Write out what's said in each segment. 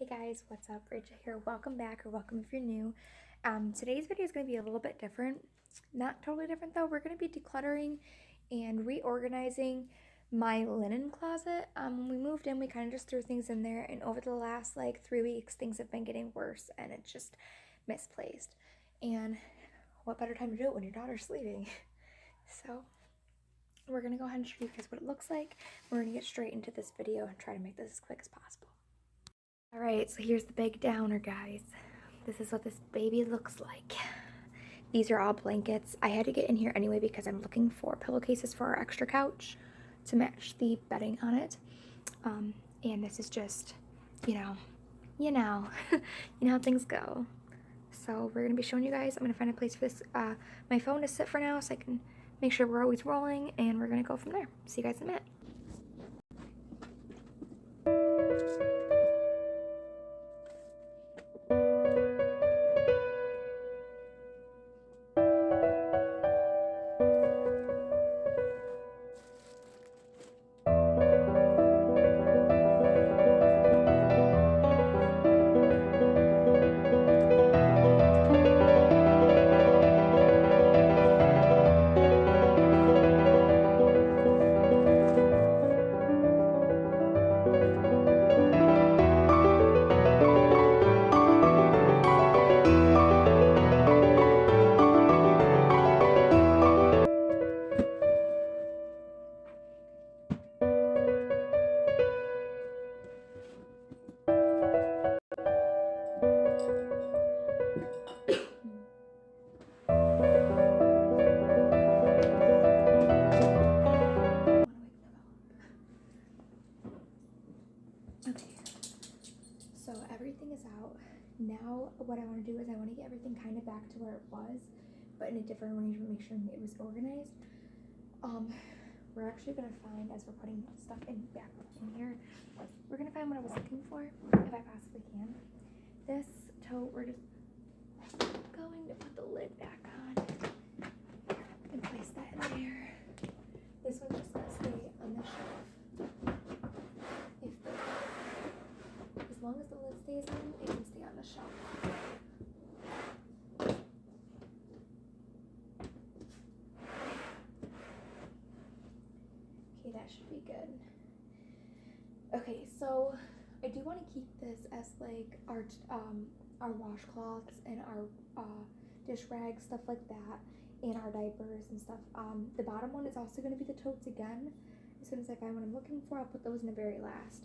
Hey guys, what's up? Rachel here. Welcome back, or welcome if you're new. Today's video is going to be a little bit different. Not totally different though. We're going to be decluttering and reorganizing my linen closet. When we moved in, we kind of just threw things in there, and over the last like 3 weeks, things have been getting worse and it's just misplaced. And what better time to do it when your daughter's sleeping? So we're going to go ahead and show you guys what it looks like. We're going to get straight into this video and try to make this as quick as possible. Alright, so here's the big downer, guys. This is what this baby looks like. These are all blankets. I had to get in here anyway because I'm looking for pillowcases for our extra couch to match the bedding on it. And this is just, you know how things go. So we're going to be showing you guys. I'm going to find a place for this, my phone to sit for now so I can make sure we're always rolling, and we're going to go from there. See you guys in a minute. Okay, so everything is out. Now what I want to do is I want to get everything kind of back to where it was, but in a different arrangement, make sure it was organized. We're actually going to find, as we're putting stuff back in here, we're going to find what I was looking for, if I possibly can. This tote, we're just going to put the lid back on and place that in there. This one's just going to stay on the shelf. As long as the lid stays on, it can stay on the shelf. Okay, that should be good. Okay, so I do want to keep this as like our washcloths and our dish rags, stuff like that, and our diapers and stuff. The bottom one is also going to be the totes again. As soon as I find what I'm looking for, I'll put those in the very last.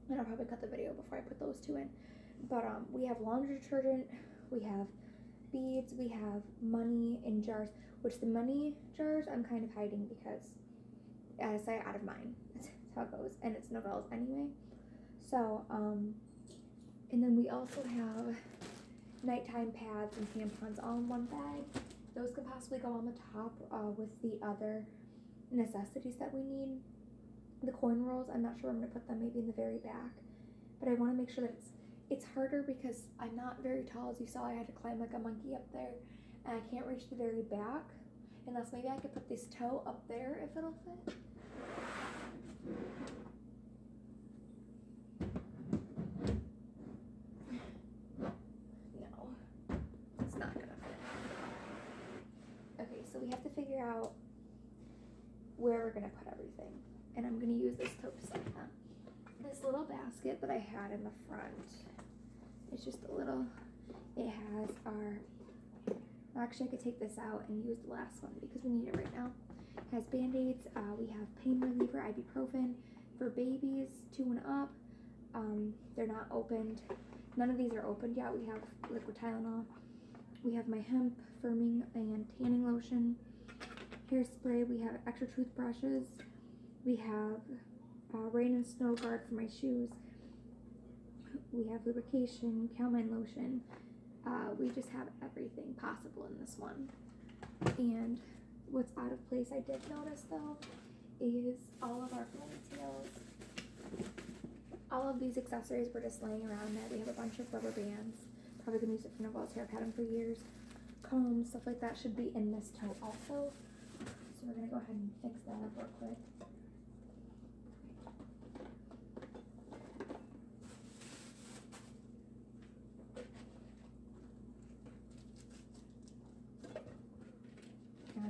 And I'll probably cut the video before I put those two in. But we have laundry detergent, we have beads, we have money in jars, which the money jars I'm kind of hiding because I say out of mine. That's how it goes. And it's Novelle's anyway. So, and then we also have nighttime pads and tampons all in one bag. Those could possibly go on the top with the other necessities that we need. The coin rolls, I'm not sure I'm going to put them maybe in the very back, but I want to make sure that it's harder because I'm not very tall. As you saw, I had to climb like a monkey up there, and I can't reach the very back, unless maybe I could put this toe up there if it'll fit. No, it's not going to fit. Okay, so we have to figure out where we're going to put everything. And I'm going to use this tote to set that. This little basket that I had in the front, it's just a little, it has our, actually I could take this out and use the last one because we need it right now. It has Band-Aids, we have pain reliever, ibuprofen for babies 2 and up. They're not opened. None of these are opened yet. We have liquid Tylenol. We have my hemp firming and tanning lotion. Hairspray, we have extra toothbrushes. We have rain and snow guard for my shoes. We have lubrication, calamine lotion. We just have everything possible in this one. And what's out of place I did notice though is all of our ponytails. All of these accessories were just laying around there. We have a bunch of rubber bands. Probably gonna use it for Novelle's hair. I've had them for years. Combs, stuff like that should be in this tote also. So we're gonna go ahead and fix that up real quick.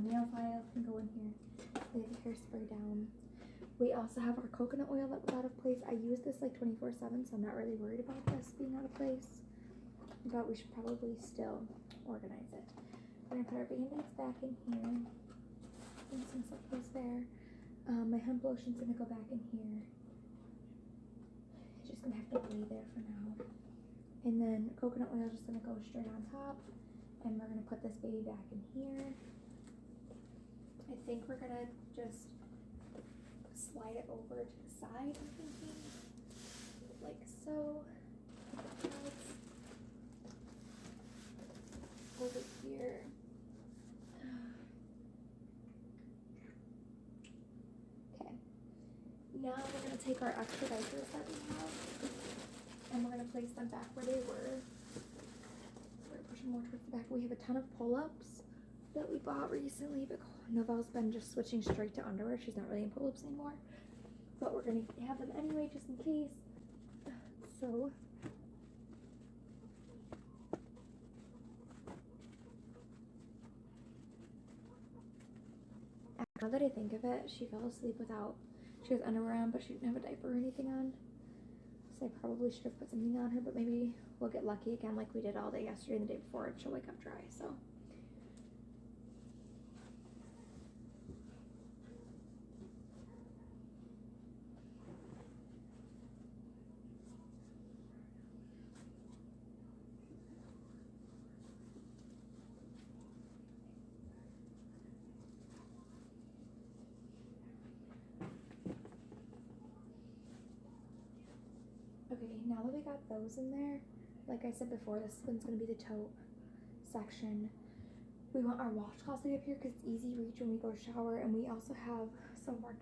nail file can go in here. We have the hairspray down. We also have our coconut oil that was out of place. I use this like 24/7, so I'm not really worried about this being out of place. But we should probably still organize it. We're gonna put our band-aids back in here. And some stuff goes there. My hemp lotion's gonna go back in here. It's just gonna have to lay there for now. And then coconut oil is just gonna go straight on top. And we're gonna put this baby back in here. I think we're gonna just slide it over to the side, I'm thinking. Like so. Over here. Okay. Now we're going to take our extra diapers that we have and we're going to place them back where they were. We're going to push them more towards the back. We have a ton of pull-ups that we bought recently, but Novelle's been just switching straight to underwear. She's not really in pull-ups anymore. But we're going to have them anyway, just in case. So now that I think of it, she fell asleep without, she has underwear on, but she didn't have a diaper or anything on. So I probably should have put something on her, but maybe we'll get lucky again like we did all day yesterday and the day before, and she'll wake up dry, so. Okay, now that we got those in there, like I said before, this one's going to be the tote section. We want our washcloths to be up here because it's easy reach when we go to shower, and we also have some of our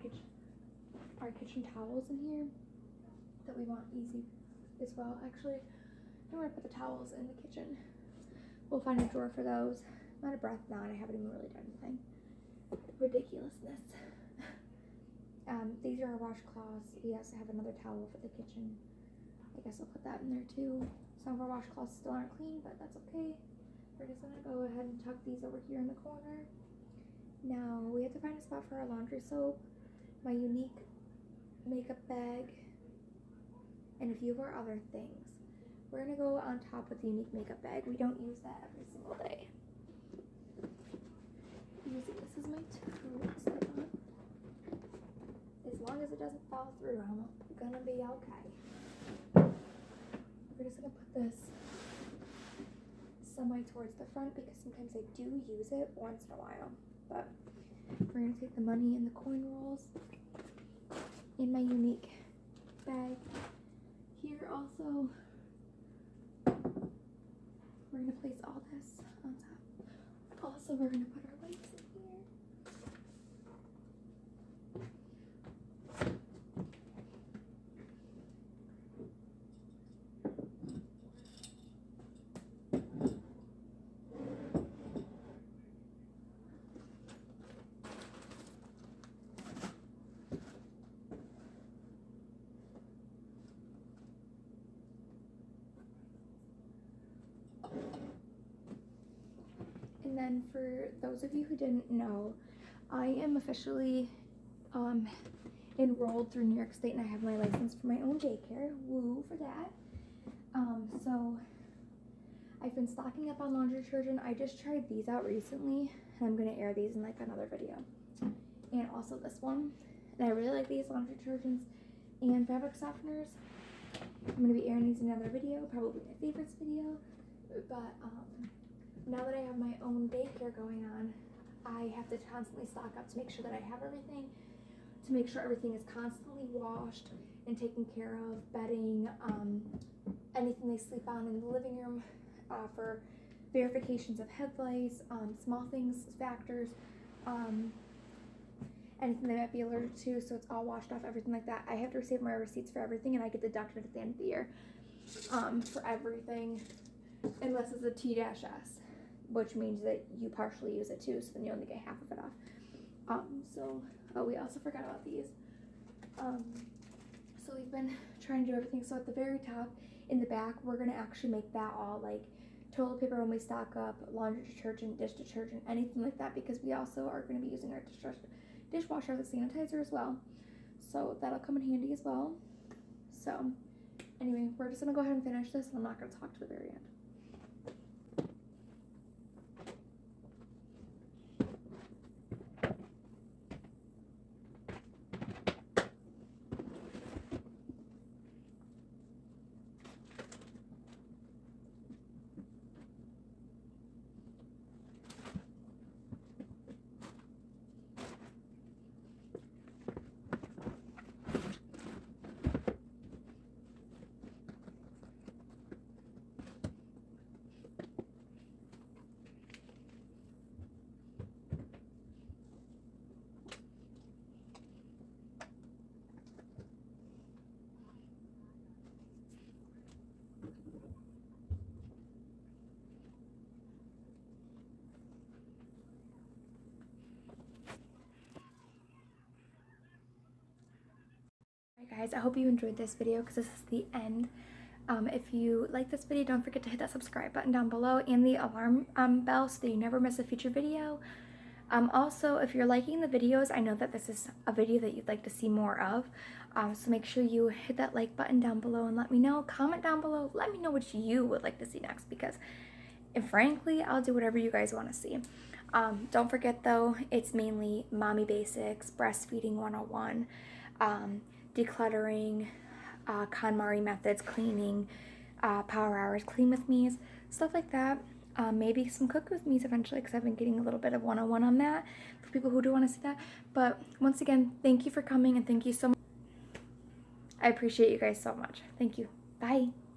kitchen towels in here that we want easy as well. Actually, I'm going to put the towels in the kitchen. We'll find a drawer for those. I'm out of breath now and I haven't even really done anything. Ridiculousness. These are our washcloths. We also have another towel for the kitchen. I guess I'll put that in there too. Some of our washcloths still aren't clean, but that's okay. We're just gonna go ahead and tuck these over here in the corner. Now we have to find a spot for our laundry soap, my unique makeup bag, and a few of our other things. We're gonna go on top with the unique makeup bag. We don't use that every single day. Using this as my tote. As long as it doesn't fall through, I'm gonna be okay. We're just gonna put this semi towards the front because sometimes I do use it once in a while. But we're gonna take the money and the coin rolls in my unique bag. Here also, we're gonna place all this on top. Also, we're gonna put our lights in here. And then for those of you who didn't know, I am officially enrolled through New York State and I have my license for my own daycare. Woo for that. So I've been stocking up on laundry detergent. I just tried these out recently and I'm going to air these in like another video. And also this one. And I really like these laundry detergents and fabric softeners. I'm going to be airing these in another video, probably my favorites video. But now that I have my own daycare going on, I have to constantly stock up to make sure that I have everything, to make sure everything is constantly washed and taken care of, bedding, anything they sleep on in the living room, for verifications of head lice, small things, factors, anything they might be allergic to, so it's all washed off, everything like that. I have to receive my receipts for everything and I get deducted at the end of the year for everything, unless it's a T-S, which means that you partially use it too, so then you only get half of it off. Oh, we also forgot about these. So we've been trying to do everything. So at the very top, in the back, we're gonna actually make that all like toilet paper when we stock up, laundry detergent, dish detergent, anything like that, because we also are going to be using our dishwasher as a sanitizer as well. So that'll come in handy as well. So anyway, we're just going to go ahead and finish this, and I'm not going to talk to the very end. Alright guys, I hope you enjoyed this video because this is the end. If you like this video, don't forget to hit that subscribe button down below and the alarm bell so that you never miss a future video. Also, if you're liking the videos, I know that this is a video that you'd like to see more of, so make sure you hit that like button down below and let me know. Comment down below, let me know what you would like to see next, because frankly, I'll do whatever you guys want to see. Don't forget though, it's mainly mommy basics, breastfeeding 101, decluttering, KonMari methods, cleaning, power hours, clean with me's, stuff like that. Maybe some cook with me's eventually, because I've been getting a little bit of 101 on that for people who do want to see that. But once again, thank you for coming, and thank you so much. I appreciate you guys so much. Thank you. Bye.